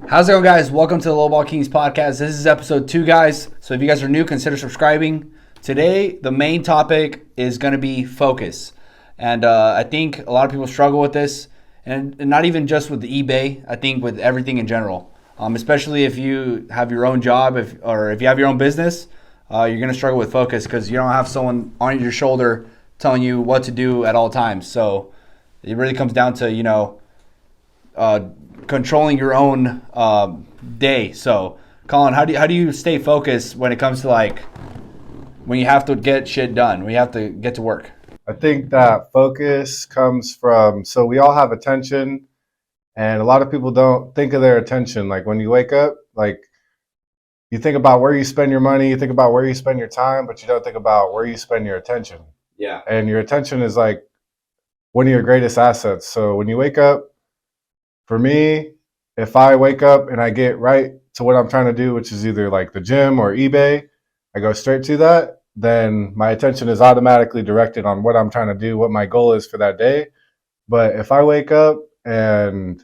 How's it going, guys? Welcome to the LOWBALL Kingz podcast. This is episode 2, guys. So if you guys are new, consider subscribing. Today, the main topic is going to be focus. And I think a lot of people struggle with this, and not even just with the eBay. I think with everything in general, especially if you have your own job or if you have your own business, you're going to struggle with focus because you don't have someone on your shoulder telling you what to do at all times. So it really comes down to, controlling your own day. So, Collin, how do you stay focused when it comes to when you have to get shit done, when you have to get to work? I think that focus comes from, so we all have attention, and a lot of people don't think of their attention. Like when you wake up, you think about where you spend your money, you think about where you spend your time, but you don't think about where you spend your attention. Yeah. And your attention is like one of your greatest assets. So when you wake up, for me, if I wake up and I get right to what I'm trying to do, which is either like the gym or eBay, I go straight to that, then my attention is automatically directed on what I'm trying to do, what my goal is for that day. But if I wake up and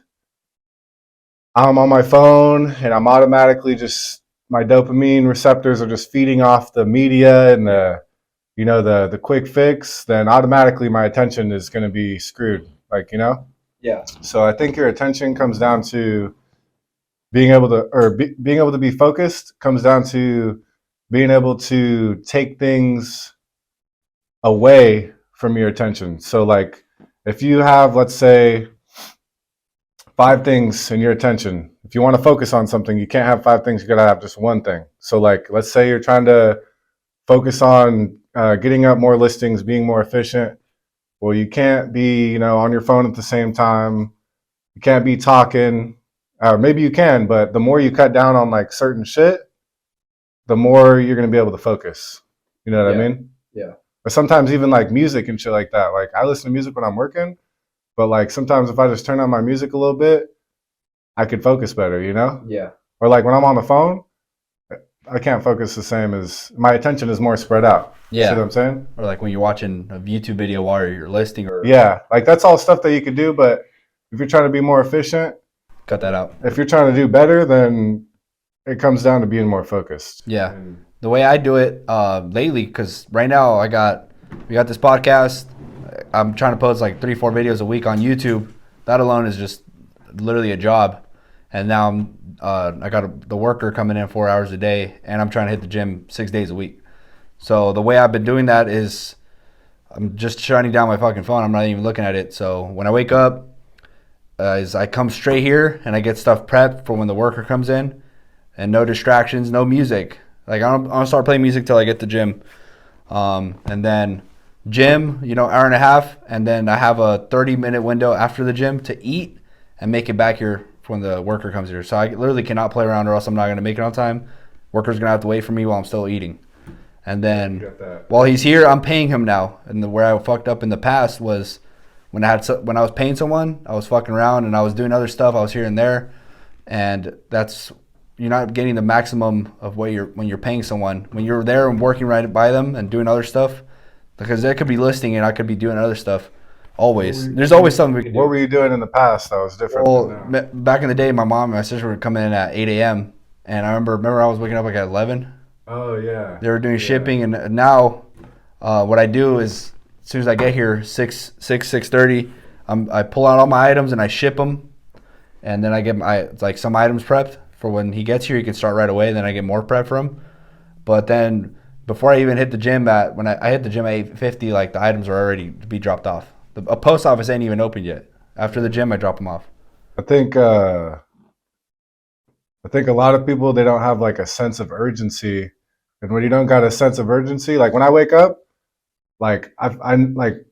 I'm on my phone and I'm automatically just, my dopamine receptors are just feeding off the media and the quick fix, then automatically my attention is going to be screwed. Yeah. So I think your attention comes down to being able to be focused, comes down to being able to take things away from your attention. So like if you have, let's say, 5 things in your attention, if you want to focus on something, you can't have 5 things, you got to have just one thing. So like, let's say you're trying to focus on getting up more listings, being more efficient. Well, you can't be, on your phone at the same time. You can't be talking. Maybe you can, but the more you cut down on like certain shit, the more you're going to be able to focus. You know what I mean? Yeah. Or sometimes even like music and shit like that. Like I listen to music when I'm working, but like sometimes if I just turn on my music a little bit, I could focus better, Yeah. Or like when I'm on the phone, I can't focus the same as my attention is more spread out. Yeah. See what I'm saying? Or like when you're watching a YouTube video while you're listing or Yeah. Like that's all stuff that you could do, but if you're trying to be more efficient, cut that out. if you're trying to do better, then it comes down to being more focused. Yeah. The way I do it lately, because right now we got this podcast. I'm trying to post like 3-4 videos a week on YouTube. That alone is just literally a job. And now I got the worker coming in 4 hours a day, and I'm trying to hit the gym 6 days a week. So the way I've been doing that is I'm just shutting down my fucking phone. I'm not even looking at it. So when I wake up, is I come straight here and I get stuff prepped for when the worker comes in, and no distractions, no music. Like I don't start playing music till I get to gym, and then gym, hour and a half, and then I have a 30-minute window after the gym to eat and make it back here for when the worker comes here. So I literally cannot play around or else I'm not gonna make it on time. Worker's gonna have to wait for me while I'm still eating, and then while he's here, I'm paying him now. And where I fucked up in the past was when I was paying someone, I was fucking around and I was doing other stuff. I was here and there, and you're not getting the maximum of when you're paying someone. When you're there and working right by them and doing other stuff, because they could be listing and I could be doing other stuff. Always, there's always something we can do. What were you doing in the past that was different? Well, back in the day, my mom and my sister would come in at 8 a.m. and I remember I was waking up like at 11. Oh yeah. They were doing shipping, and now what I do is as soon as I get here, 6:30, I pull out all my items and I ship them, and then I get some items prepped for when he gets here. He can start right away. Then I get more prep for him. But then before I even hit the gym when I hit the gym at 8:50, like the items are already to be dropped off. A post office ain't even opened yet. After the gym, I drop them off. I think a lot of people, they don't have like a sense of urgency, and when you don't got a sense of urgency, like when I wake up, like I'm like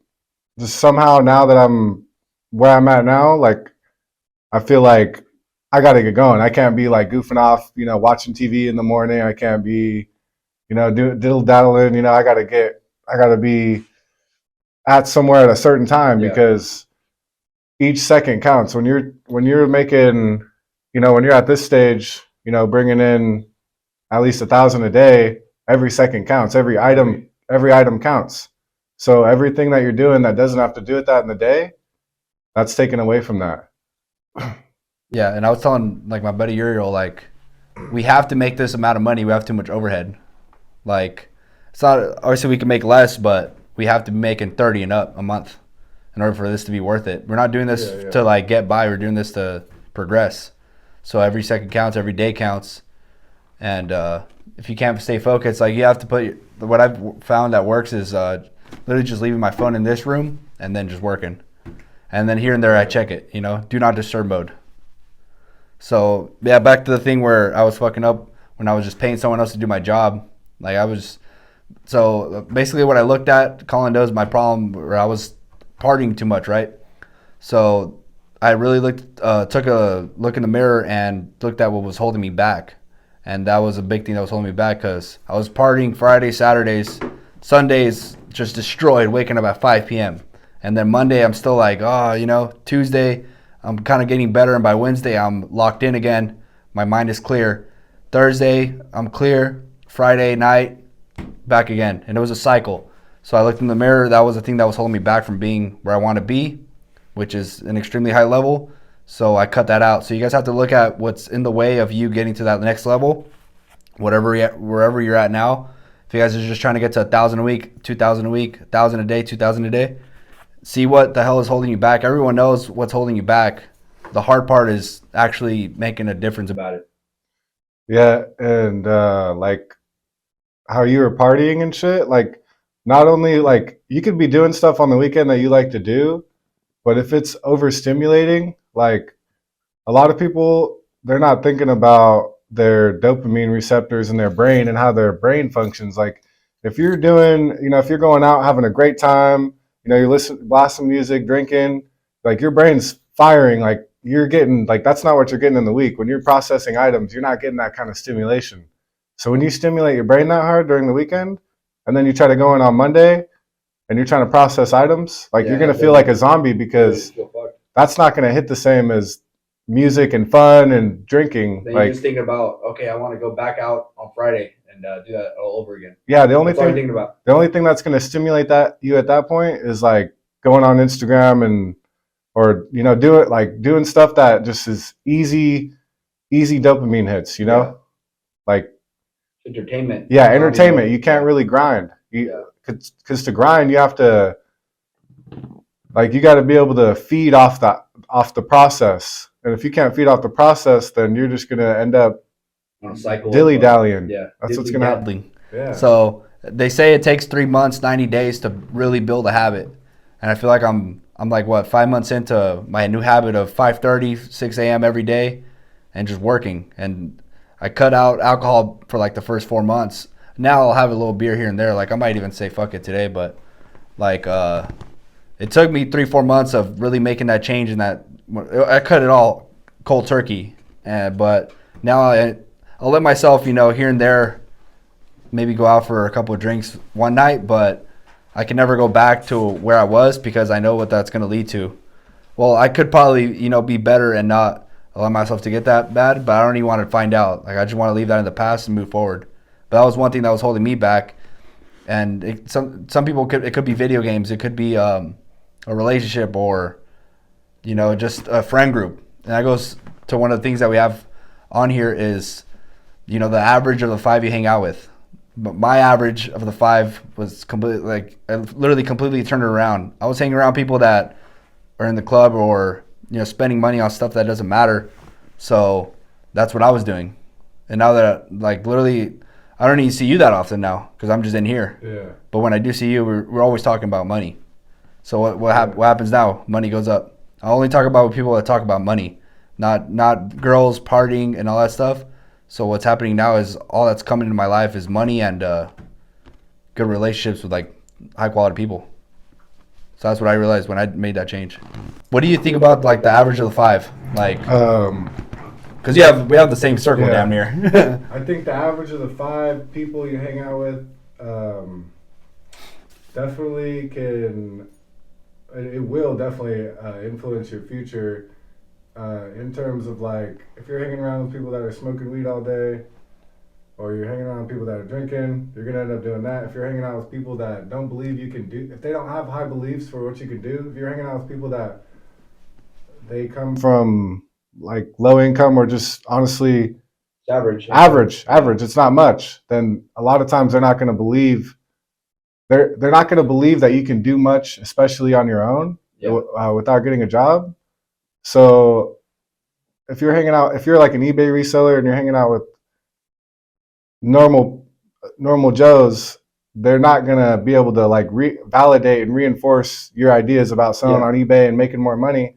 just somehow now that I'm where I'm at now, like I feel like I got to get going. I can't be like goofing off, watching TV in the morning. I can't be, diddle daddling. I got to be at somewhere at a certain time because each second counts. When you're making, when you're at this stage, bringing in at least 1,000 a day, every second counts. Every item counts. So everything that you're doing that doesn't have to do with that in the day, that's taken away from that. Yeah, and I was telling like my buddy Uriel, like, we have to make this amount of money. We have too much overhead. Like, it's not obviously we can make less, but we have to be making 30 and up a month in order for this to be worth it. We're not doing this to like get by. We're doing this to progress. So every second counts, every day counts, and if you can't stay focused, like you have to put. What I've found that works is literally just leaving my phone in this room and then just working, and then here and there I check it. You know, do not disturb mode. So yeah, back to the thing where I was fucking up when I was just paying someone else to do my job. Like I was. So basically, what I looked at, Collin knows my problem where I was partying too much, right? So I really took a look in the mirror and looked at what was holding me back, and that was a big thing that was holding me back because I was partying Fridays, Saturdays, Sundays, just destroyed, waking up at 5 p.m. And then Monday, I'm still like, oh, you know, Tuesday, I'm kind of getting better, and by Wednesday, I'm locked in again. My mind is clear. Thursday, I'm clear. Friday night, back again, and it was a cycle. So I looked in the mirror. That was the thing that was holding me back from being where I want to be, which is an extremely high level. So I cut that out. So you guys have to look at what's in the way of you getting to that next level, wherever you're at now. If you guys are just trying to get to 1,000 a week, 2,000 a week, 1,000 a day, 2,000 a day, see what the hell is holding you back. Everyone knows what's holding you back. The hard part is actually making a difference about it. Yeah, and like how you were partying and shit, like not only like you could be doing stuff on the weekend that you like to do, but if it's overstimulating, like a lot of people, they're not thinking about their dopamine receptors in their brain and how their brain functions. Like if you're doing, you know, if you're going out having a great time, you know, you blast some music, drinking, like your brain's firing, like you're getting, like that's not what you're getting in the week. When you're processing items, you're not getting that kind of stimulation. So when you stimulate your brain that hard during the weekend, and then you try to go in on Monday and you're trying to process items, like you're gonna feel like a zombie because that's not gonna hit the same as music and fun and drinking. Then like you're just thinking about, okay, I want to go back out on Friday and do that all over again. yeah, That's all you're thinking about. the only thing that's gonna stimulate that you at that point is like going on Instagram and or you know doing stuff that just is easy dopamine hits. You know, Yeah. like Entertainment. yeah, entertainment. You can't really grind. Because to grind, you have to like you got to be able to feed off the process. And if you can't feed off the process, then you're just gonna end up on a cycle dilly dallying. Yeah, that's what's gonna happen. Yeah. So they say it takes 3 months, 90 days to really build a habit, and I feel like I'm like what 5 months into my new habit of 5:30, 6 a.m. every day, and just working. And I cut out alcohol for like the first 4 months. Now I'll have a little beer here and there. Like I might even say fuck it today, but like it took me 3-4 months of really making that change. And that I cut it all cold turkey, but now I'll let myself, you know, here and there, maybe go out for a couple of drinks one night, but I can never go back to where I was because I know what that's going to lead to. Well, I could probably, you know, be better and not allow myself to get that bad, but I don't even want to find out. Like I just want to leave that in the past and move forward. But that was one thing that was holding me back. And some people it could be video games, it could be a relationship, or you know, just a friend group. And that goes to one of the things that we have on here is, you know, the average of the 5 you hang out with. But my average of the 5 was completely, like, I literally completely turned it around. I was hanging around people that are in the club or, you know, spending money on stuff that doesn't matter. So that's what I was doing. And now that, like, literally, I don't even see you that often now because I'm just in here. Yeah. But when I do see you, we're always talking about money. So what happens now? Money goes up. I only talk about with people that talk about money, not girls, partying, and all that stuff. So what's happening now is all that's coming into my life is money and good relationships with like high quality people. So that's what I realized when I made that change. What do you think about like the average of the 5? Like, because we have the same circle down here. I think the average of the 5 people you hang out with definitely can. It will definitely influence your future in terms of like if you're hanging around with people that are smoking weed all day, or you're hanging around with people that are drinking, you're gonna end up doing that. If you're hanging out with people that don't believe you can do, if they don't have high beliefs for what you can do, if you're hanging out with people that they come from like low income or just honestly Average. average, it's not much, then a lot of times they're not going to believe they're not going to believe that you can do much, especially on your own, without getting a job. So if you're hanging out, if you're like an eBay reseller and you're hanging out with normal Joes, they're not gonna be able to like validate and reinforce your ideas about selling on eBay and making more money,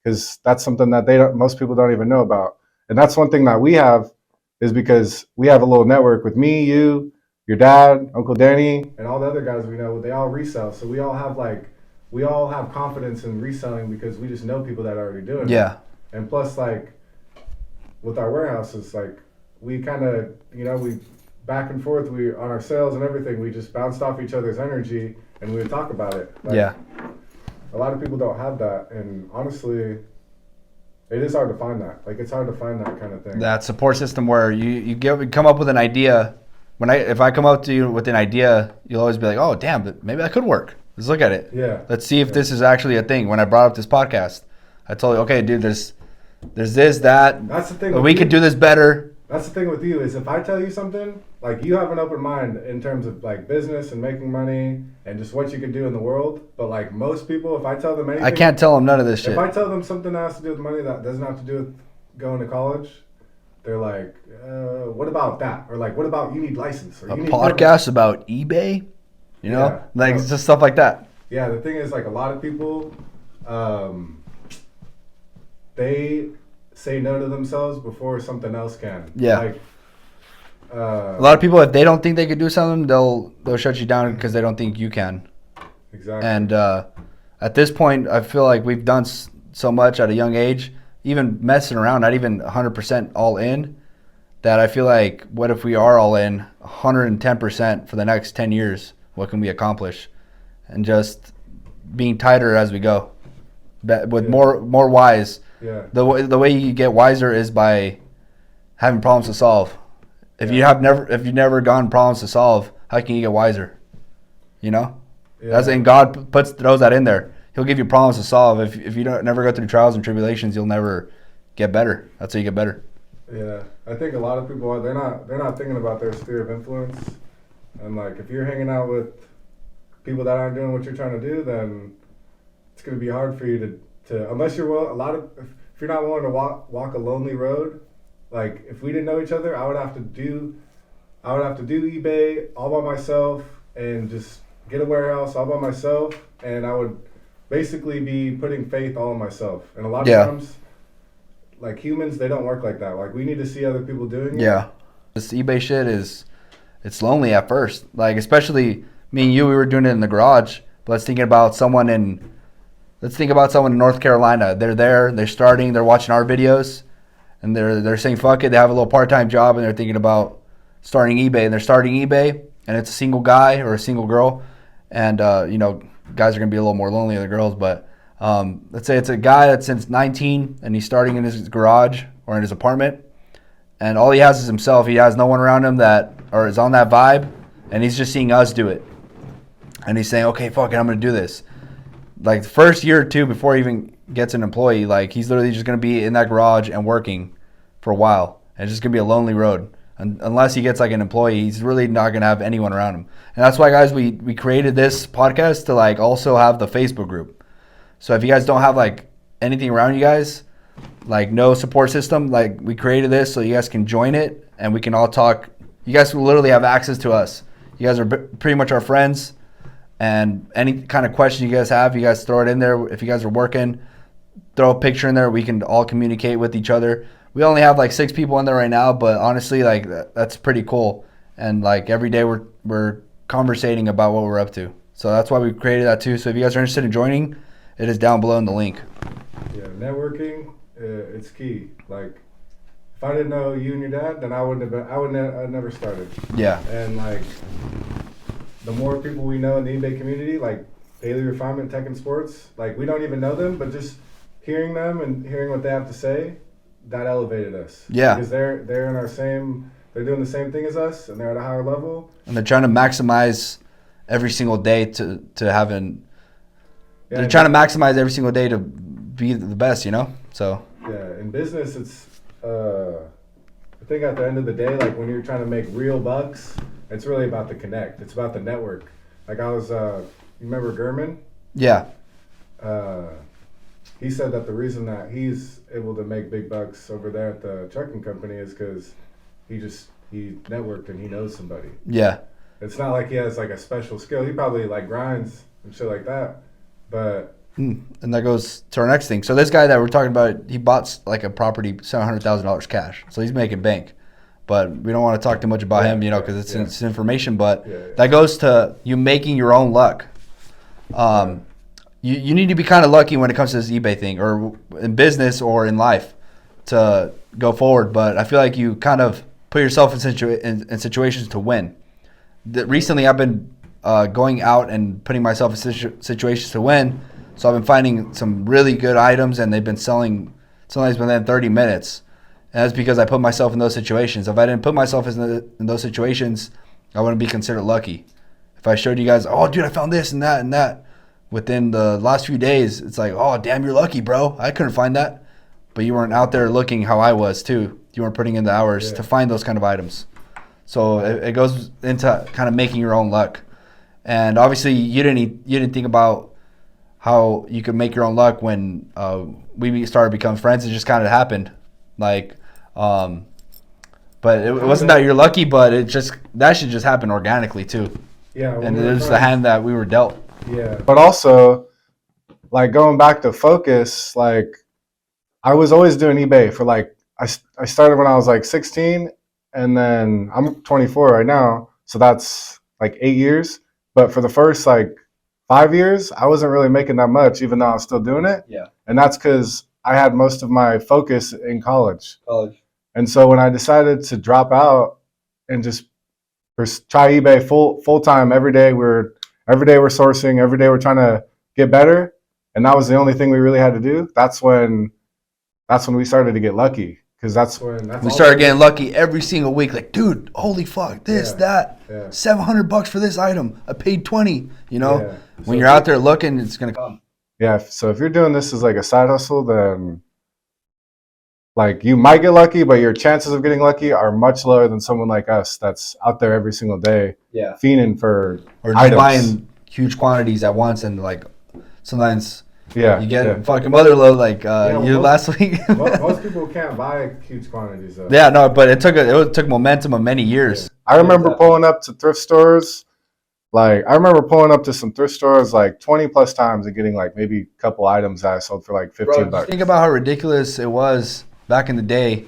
because that's something that most people don't even know about. And that's one thing that we have, is because we have a little network with me, you, your dad, Uncle Danny, and all the other guys we know. They all resell, so we all have confidence in reselling because we just know people that are already doing it. And plus, like with our warehouses, like we kind of, we back and forth, we on our sales and everything, we just bounced off each other's energy and we would talk about it. Like, a lot of people don't have that, and honestly, it is hard to find that. Like, it's hard to find that kind of thing. That support system where you come up with an idea. If I come up to you with an idea, you'll always be like, oh damn, but maybe that could work. Let's look at it. Let's see if this is actually a thing. When I brought up this podcast, I told you, okay, dude, there's this, that. That's the thing. We could do this better. That's the thing with you, is if I tell you something, like, you have an open mind in terms of like business and making money and just what you can do in the world. But like most people, if I tell them anything, I can't tell them none of this shit. If I tell them something that has to do with money that doesn't have to do with going to college, they're like, what about that? Or like, what about you need license? Or a podcast about eBay? Just stuff like that. Yeah, the thing is, like, a lot of people, they say no to themselves before something else can. Like, a lot of people, if they don't think they could do something, they'll shut you down because they don't think you can. Exactly. And at this point, I feel like we've done so much at a young age, even messing around, not even 100% all in, that I feel like, what if we are all in 110% for the next 10 years? What can we accomplish? And just being tighter as we go, with more wise. The way you get wiser is by having problems to solve. If you've never gone problems to solve, how can you get wiser? And God throws that in there. He'll give you problems to solve. If you don't never go through trials and tribulations, you'll never get better. That's how you get better. Yeah, I think a lot of people they're not thinking about their sphere of influence. And like, if you're hanging out with people that aren't doing what you're trying to do, then it's going to be hard for you to unless you're if you're not willing to walk a lonely road. Like, if we didn't know each other, I would have to do eBay all by myself and just get a warehouse all by myself, and I would basically be putting faith all in myself. And a lot of times, like, humans, they don't work like that. Like, we need to see other people doing it. This eBay shit it's lonely at first. Like, especially me and you, we were doing it in the garage. But let's think about someone in North Carolina. They're there, they're starting, they're watching our videos, and they're saying fuck it. They have a little part-time job and they're thinking about starting eBay. And they're starting eBay, and it's a single guy or a single girl. And guys are gonna be a little more lonely than the girls. But let's say it's a guy that's since 19 and he's starting in his garage or in his apartment, and all he has is himself. He has no one around him that is on that vibe, and he's just seeing us do it. And he's saying, okay, fuck it, I'm gonna do this. Like, the first year or two before he even gets an employee, like, he's literally just gonna be in that garage and working for a while. And it's just gonna be a lonely road. And unless he gets like an employee, he's really not gonna have anyone around him. And that's why, guys, we created this podcast to like also have the Facebook group. So if you guys don't have like anything around you guys, like no support system, like, we created this so you guys can join it and we can all talk. You guys will literally have access to us. You guys are pretty much our friends. And any kind of question you guys have, you guys throw it in there. If you guys are working, throw a picture in there. We can all communicate with each other. We only have like 6 people in there right now, but honestly, like, that's pretty cool. And like, every day we're conversating about what we're up to. So that's why we created that too. So if you guys are interested in joining, it is down below in the link. Yeah, networking, it's key. Like, if I didn't know you and your dad, then I would never started. Yeah. And like, the more people we know in the eBay community, like Daily Refinement, Tech and Sports, like, we don't even know them, but just hearing them and hearing what they have to say, that elevated us. Yeah. Because they're in they're doing the same thing as us, and they're at a higher level. And they're trying to maximize every single day to they're trying to maximize every single day to be the best, So. Yeah, in business, it's I think at the end of the day, like when you're trying to make real bucks, it's really about the connect. It's about the network. Like I was, you remember Gurman? Yeah. He said that the reason that he's able to make big bucks over there at the trucking company is because he networked and he knows somebody. Yeah. It's not like he has like a special skill. He probably like grinds and shit like that. But and that goes to our next thing. So this guy that we're talking about, he bought like a property, $700,000 cash. So he's making bank. But we don't want to talk too much about him, because it's information. But that goes to you making your own luck. You need to be kind of lucky when it comes to this eBay thing, or in business or in life, to go forward. But I feel like you kind of put yourself in situations to win. Recently, I've been going out and putting myself in situations to win. So I've been finding some really good items, and they've been selling sometimes within 30 minutes. And that's because I put myself in those situations. If I didn't put myself in those situations, I wouldn't be considered lucky. If I showed you guys, oh, dude, I found this and that and that, within the last few days, it's like, oh, damn, you're lucky, bro. I couldn't find that. But you weren't out there looking how I was, too. You weren't putting in the hours to find those kind of items. So it goes into kind of making your own luck. And obviously, you didn't think about how you could make your own luck when we started becoming friends. It just kind of happened. Like, but it wasn't that you're lucky, but that should just happen organically too. Yeah, and it was the hand that we were dealt. Yeah, but also, like going back to focus, like I was always doing eBay for like I started when I was like 16, and then I'm 24 right now, so that's like 8 years. But for the first like 5 years, I wasn't really making that much, even though I was still doing it. Yeah, and that's because I had most of my focus in college. And so when I decided to drop out and just try eBay full time every day, we're sourcing, every day we're trying to get better, and that was the only thing we really had to do. That's when we started to get lucky, because that's when we started getting lucky every single week. Like, dude, holy fuck, that, $700 for this item. I paid $20. When you're out there looking, it's gonna come. Yeah. So if you're doing this as like a side hustle, then like you might get lucky, but your chances of getting lucky are much lower than someone like us that's out there every single day, fiending for or just buying huge quantities at once, and like sometimes you get fucking mother load like last week. Most people can't buy huge quantities though. Yeah, no, but it took momentum of many years. I remember pulling up to thrift stores. Like I remember pulling up to some thrift stores like 20 plus times and getting like maybe a couple items that I sold for like $15. Bro, think about how ridiculous it was back in the day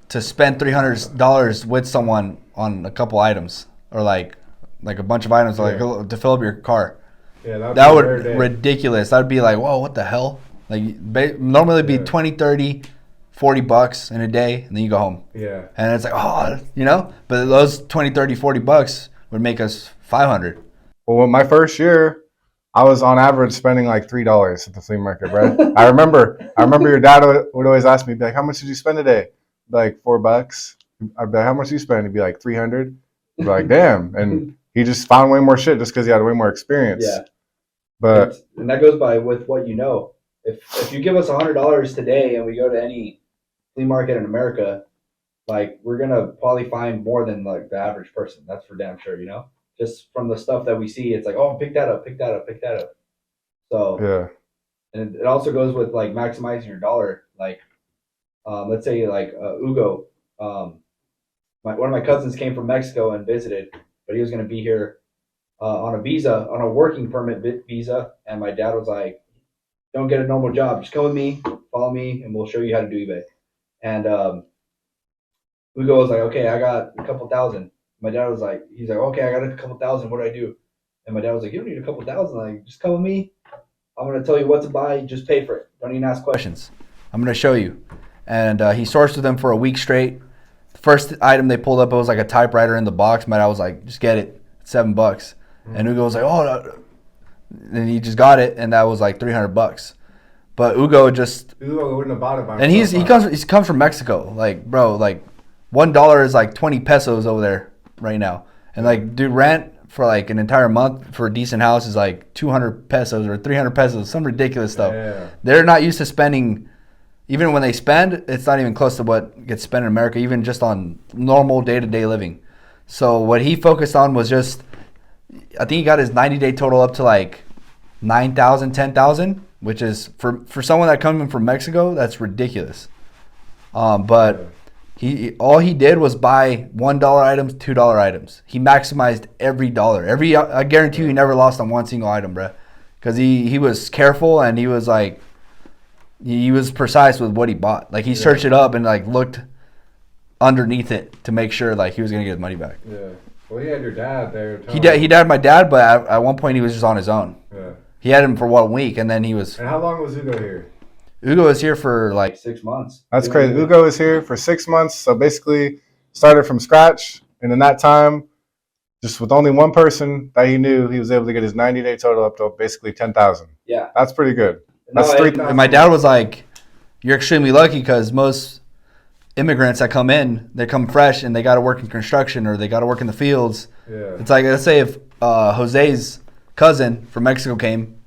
to spend $300 with someone on a couple items, or like a bunch of items, like to fill up your car. Yeah, that would be ridiculous. That would be like, whoa, what the hell? Like normally it'd be 20, 30, $40 in a day, and then you go home. Yeah. And it's like, but those 20, 30, $40 would make us 500. Well, my first year, I was on average spending like $3 at the flea market, bro. I remember your dad would always ask me, be like, how much did you spend today? Be like $4. I'd be like, how much did you spend? He'd be like 300. I'd be like, damn. And he just found way more shit just because he had way more experience. Yeah. But and that goes by with what you know. If you give us $100 today and we go to any flea market in America, like we're gonna probably find more than like the average person. That's for damn sure, Just from the stuff that we see, it's like, oh, pick that up. So and it also goes with like maximizing your dollar. Like, let's say like Ugo, one of my cousins came from Mexico and visited, but he was gonna be here on a working permit visa, and my dad was like, "Don't get a normal job. Just come with me, follow me, and we'll show you how to do eBay." And Ugo was like, "Okay, I got a couple thousand." My dad was like, he's like, okay, I got a couple thousand. What do I do? And my dad was like, you don't need a couple thousand. Like, just come with me. I'm going to tell you what to buy. Just pay for it. Don't even ask questions. I'm going to show you. And he sourced with them for a week straight. The first item they pulled up, it was like a typewriter in the box. My dad was like, just get it. It's $7. Mm-hmm. And Ugo was like, oh, no. And he just got it, and that was like $300. But Ugo wouldn't have bought it by himself. And he comes from Mexico. Like, bro, like $1 is like 20 pesos over there right now. And like, dude, rent for like an entire month for a decent house is like 200 pesos or 300 pesos, some ridiculous stuff. Yeah. They're not used to spending, even when they spend, it's not even close to what gets spent in America, even just on normal day-to-day living. So what he focused on was just, I think he got his 90-day total up to like 9,000, 10,000, which is for someone that coming from Mexico, that's ridiculous. But all he did was buy $1 items, $2 items. He maximized every dollar. I guarantee you, he never lost on one single item, bro, because he was careful and he was like, he was precise with what he bought. Like he searched it up and like looked underneath it to make sure like he was gonna get his money back. Yeah. Well, he had your dad there. He had my dad, but at one point he was just on his own. Yeah. He had him for 1 week, and then he was. And how long was Hugo here? Hugo was here for like 6 months. That's crazy. Hugo was here for 6 months, so basically started from scratch. And in that time, just with only one person that he knew, he was able to get his 90-day total up to basically 10,000. Yeah, that's pretty good. That's 3,000. And my dad was like, "You're extremely lucky because most immigrants that come in, they come fresh and they got to work in construction or they got to work in the fields." Yeah. It's like, let's say if Jose's cousin from Mexico came,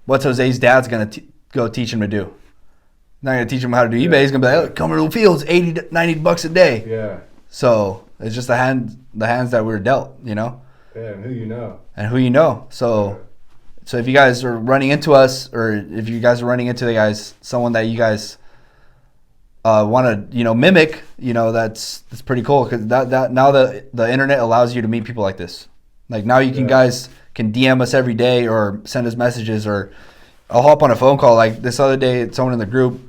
what's Jose's dad's gonna go teach him to do? Not gonna teach him how to do eBay. He's gonna be like, "Oh, come to the fields, $80, $90 a day." Yeah. So it's just the hands that we were dealt, you know. Yeah, and who you know. So if you guys are running into us, or if you guys are running into someone that you guys want to, mimic, that's pretty cool, because that now the internet allows you to meet people like this. Like now you guys can DM us every day or send us messages, or I'll hop on a phone call. Like this other day, someone in the group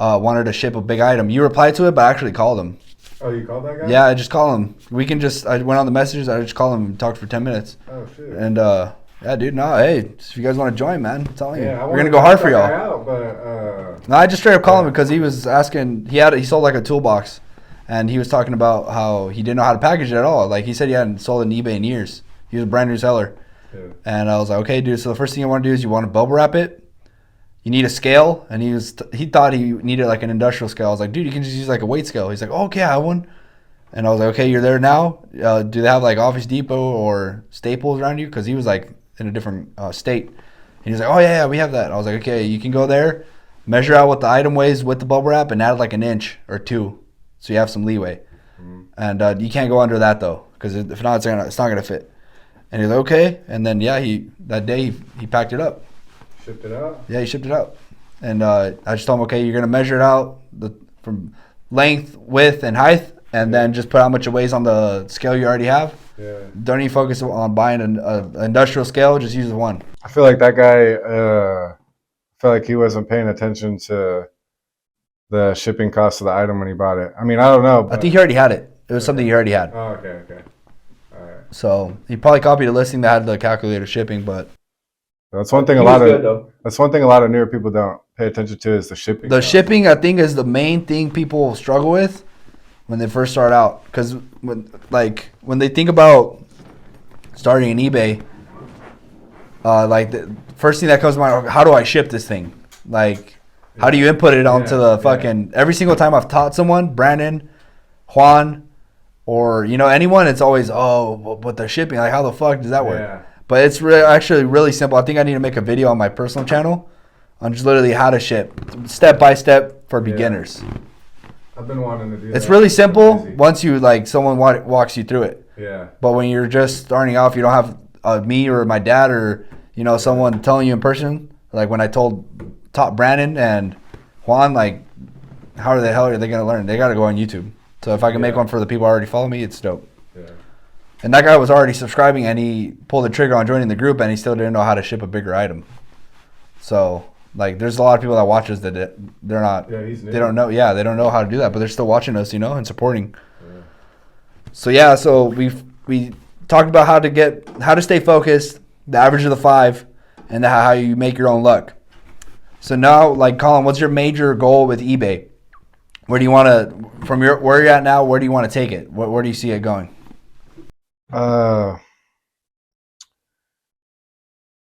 wanted to ship a big item. You replied to it, but I actually called him. Oh, you called that guy? Yeah, I just called him. I went on the messages. I just called him and talked for 10 minutes. Oh, shit. And yeah, dude, no, hey, if you guys want to join, man, I'm telling you, we're gonna go go hard for y'all. No, I just straight up called him because he was asking. He sold like a toolbox, and he was talking about how he didn't know how to package it at all. Like he said, he hadn't sold an eBay in years. He was a brand new seller, and I was like, okay, dude. So the first thing you want to do is you want to bubble wrap it. You need a scale, and he thought he needed like an industrial scale. I was like, dude, you can just use like a weight scale. He's like, oh, okay, I have one. And I was like, okay, you're there now. Do they have like Office Depot or Staples around you? Because he was like in a different state. And he was like, oh yeah, we have that. I was like, okay, you can go there, measure out what the item weighs with the bubble wrap, and add like an inch or two, so you have some leeway. Mm-hmm. And you can't go under that though, because if not, it's not gonna fit. And he's like, okay. And then that day he packed it up. Shipped it out. Yeah, he shipped it out. And I just told him, okay, you're gonna measure it out from length, width, and height. And then just put how much it weighs on the scale you already have. Yeah. Don't even focus on buying an industrial scale. Just use one. I feel like that guy. I feel like he wasn't paying attention to the shipping cost of the item when he bought it. I mean, I don't know. I think he already had it. It was something he already had. Oh, okay. All right. So he probably copied a listing that had the calculator shipping, but that's one thing. That's one thing a lot of newer people don't pay attention to is the shipping. The shipping, I think, is the main thing people struggle with when they first start out, because when they think about starting an eBay, like the first thing that comes to mind, how do I ship this thing? Like, how do you input it onto the fucking? Every single time I've taught someone, Brandon, Juan, or anyone, it's always but the shipping, like how the fuck does that work? Yeah. But it's actually really simple. I think I need to make a video on my personal channel on just literally how to ship, step by step for beginners. I've been wanting to do that. It's really simple once you someone walks you through it. Yeah. But when you're just starting off, you don't have me or my dad or someone telling you in person. Like when I taught Brandon and Juan, like how the hell are they gonna learn? They gotta go on YouTube. So if I can make one for the people who already follow me, it's dope. Yeah. And that guy was already subscribing, and he pulled the trigger on joining the group, and he still didn't know how to ship a bigger item. So. Like, there's a lot of people that watch us that they're not, they don't know, they don't know how to do that, but they're still watching us, and supporting. Yeah. So we talked about how to stay focused, the average of the 5, and how you make your own luck. So now, like, Collin, what's your major goal with eBay? Where do you want to, where you're at now, where do you want to take it? Where do you see it going?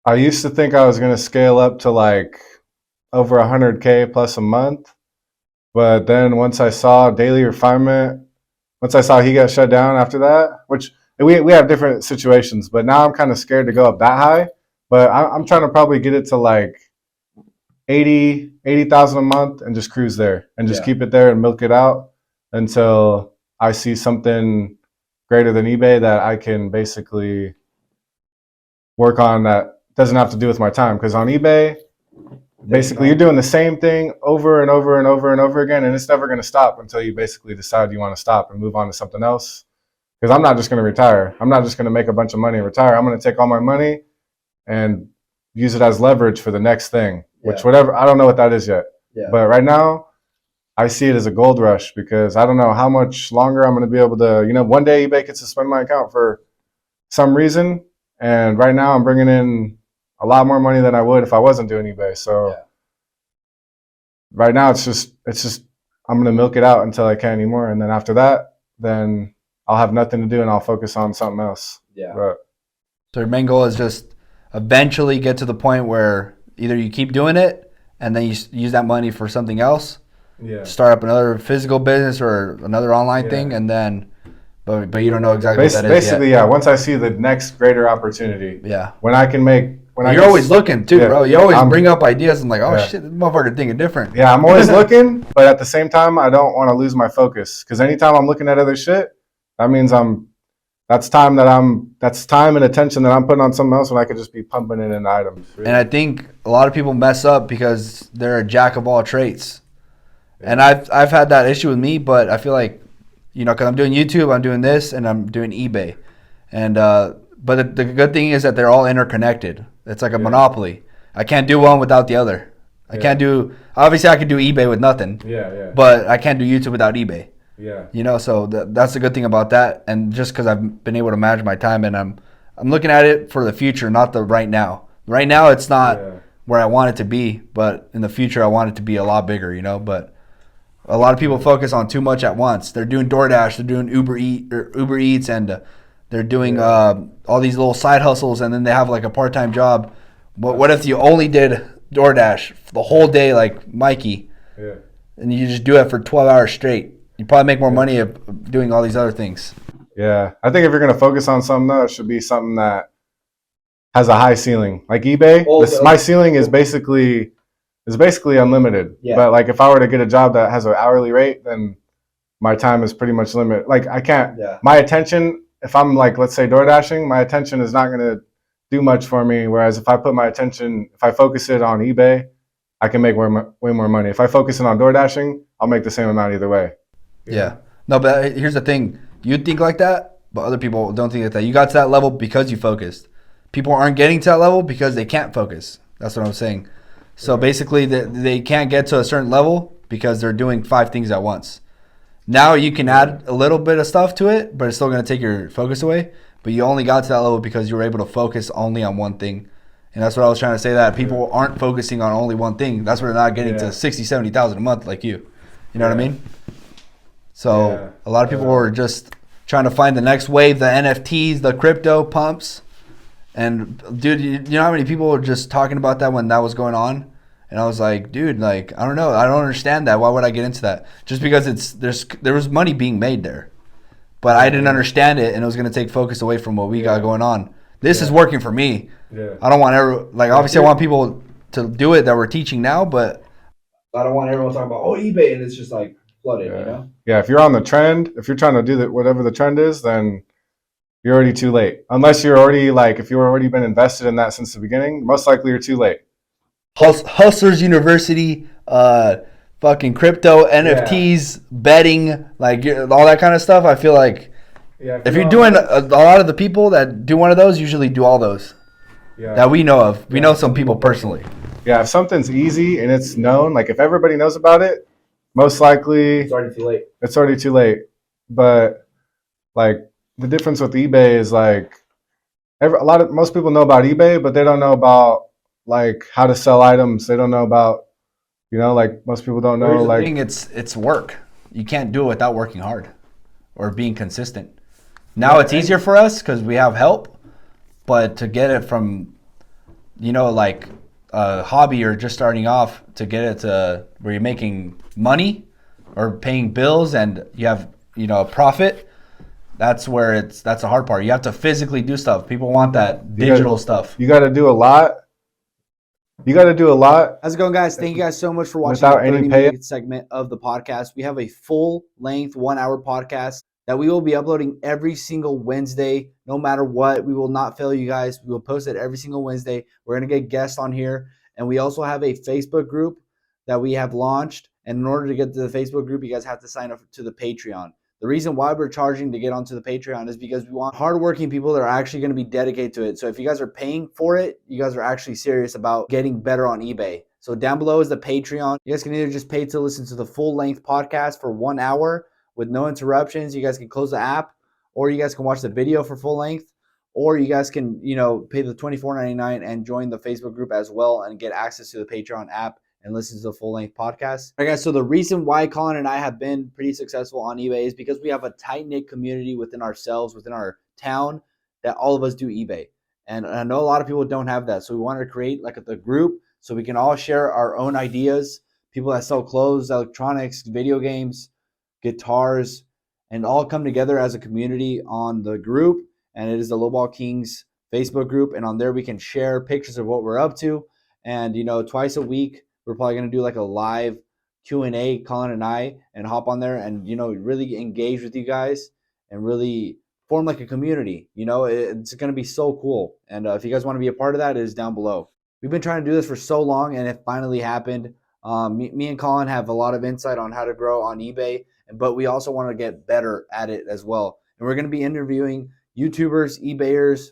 I used to think I was going to scale up to like over 100K plus a month. But then once I saw daily refinement, once I saw he got shut down after that, which we have different situations, but now I'm kind of scared to go up that high. But I'm trying to probably get it to like 80,000 a month and just cruise there and just Yeah. keep it there and milk it out until I see something greater than eBay that I can basically work on that doesn't have to do with my time. Because on eBay, basically you're doing the same thing over and over and over and over again, and it's never going to stop until you basically decide you want to stop and move on to something else. Because I'm not just going to retire. I'm not just going to make a bunch of money and retire. I'm going to take all my money and use it as leverage for the next thing, which whatever, I don't know what that is yet. Yeah. But right now, I see it as a gold rush because I don't know how much longer I'm going to be able to, one day eBay could suspend my account for some reason. And right now I'm bringing in a lot more money than I would if I wasn't doing eBay. So right now it's just, I'm going to milk it out until I can't anymore. And then after that, then I'll have nothing to do and I'll focus on something else. Yeah. But, so your main goal is just eventually get to the point where either you keep doing it and then you use that money for something else, start up another physical business or another online thing, and then, but you don't know exactly what that is basically, yet. once I see the next greater opportunity, when I can make, you're always looking too, bro. You always bring up ideas and like, oh shit, this motherfucker thinking different. Yeah, I'm always looking, but at the same time, I don't want to lose my focus because anytime I'm looking at other shit, that means that's time and attention that I'm putting on something else when I could just be pumping it in items. Really. And I think a lot of people mess up because they're a jack of all trades. And I've had that issue with me, but I feel like, because I'm doing YouTube, I'm doing this, and I'm doing eBay. And but the good thing is that they're all interconnected. It's like a monopoly. I can't do one without the other. I can't do, obviously I could do eBay with nothing. But I can't do YouTube without eBay. So that's the good thing about that. And just because I've been able to manage my time, and I'm looking at it for the future, not the right now. Right now it's not where I want it to be, but in the future I want it to be a lot bigger, But a lot of people focus on too much at once. They're doing DoorDash, they're doing Uber Eats, and they're doing all these little side hustles, and then they have like a part-time job. But what if you only did DoorDash the whole day like Mikey, and you just do it for 12 hours straight? You probably make more money of doing all these other things. Yeah, I think if you're going to focus on something, though, it should be something that has a high ceiling. Like eBay, my ceiling is basically unlimited. But like if I were to get a job that has an hourly rate, then my time is pretty much limited. Like I can't, my attention, if I'm like, let's say DoorDashing, my attention is not going to do much for me. Whereas if I focus it on eBay, I can make way more money. If I focus it on DoorDashing, I'll make the same amount either way. Yeah. No, but here's the thing. You think like that, but other people don't think like that. You got to that level because you focused. People aren't getting to that level because they can't focus. That's what I'm saying. So basically, they can't get to a certain level because they're doing 5 things at once. Now you can add a little bit of stuff to it, but it's still going to take your focus away. But you only got to that level because you were able to focus only on one thing. And that's what I was trying to say, that people aren't focusing on only one thing. That's why they're not getting to 60, 70,000 a month like you. You know what I mean? So a lot of people were just trying to find the next wave, the NFTs, the crypto pumps. And dude, you know how many people were just talking about that when that was going on? And I was like, dude, like, I don't know. I don't understand that. Why would I get into that? Just because there was money being made there. But I didn't understand it, and it was going to take focus away from what we got going on. This is working for me. I don't want obviously I want people to do it that we're teaching now, but I don't want everyone talking about, eBay, and it's just like flooded, Yeah, if you're on the trend, if you're trying to do whatever the trend is, then you're already too late. Unless you're already if you've already been invested in that since the beginning, most likely you're too late. Hustlers University, fucking crypto, NFTs, betting, like all that kind of stuff. I feel like if you're doing a lot of the people that do one of those usually do all those that we know of. We know some people personally. Yeah, if something's easy and it's known, like if everybody knows about it, most likely it's already too late. It's already too late. But like the difference with eBay is like most people know about eBay, but they don't know about like how to sell items. They don't know about like most people don't know. Like it's work. You can't do it without working hard or being consistent. Now it's easier for us because we have help, but to get it from like a hobby or just starting off to get it to where you're making money or paying bills and you have a profit, that's the hard part. You have to physically do stuff. People want that digital stuff. You got to do a lot You got to do a lot. How's it going, guys? Thank you guys so much for watching Without the any 30-minute segment of the podcast. We have a full-length 1-hour podcast that we will be uploading every single Wednesday, no matter what. We will not fail you guys. We will post it every single Wednesday. We're going to get guests on here. And we also have a Facebook group that we have launched. And in order to get to the Facebook group, you guys have to sign up to the Patreon. The reason why we're charging to get onto the Patreon is because we want hardworking people that are actually going to be dedicated to it. So if you guys are paying for it, you guys are actually serious about getting better on eBay. So down below is the Patreon. You guys can either just pay to listen to the full-length podcast for 1 hour with no interruptions. You guys can close the app, or you guys can watch the video for full length, or you guys can, pay the $24.99 and join the Facebook group as well and get access to the Patreon app and listen to the full-length podcast. All right, guys, so the reason why Collin and I have been pretty successful on eBay is because we have a tight-knit community within ourselves, within our town, that all of us do eBay. And I know a lot of people don't have that, so we wanted to create like the group so we can all share our own ideas, people that sell clothes, electronics, video games, guitars, and all come together as a community on the group. And it is the Lowball Kingz Facebook group. And on there, we can share pictures of what we're up to. And, twice a week, we're probably going to do like a live Q&A, Collin and I, and hop on there and, really engage with you guys and really form like a community. It's going to be so cool. And if you guys want to be a part of that, it is down below. We've been trying to do this for so long, and it finally happened. Me and Collin have a lot of insight on how to grow on eBay, but we also want to get better at it as well. And we're going to be interviewing YouTubers, eBayers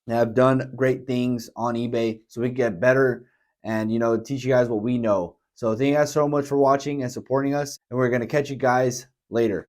that have done great things on eBay so we can get better and, teach you guys what we know. So thank you guys so much for watching and supporting us, and we're going to catch you guys later.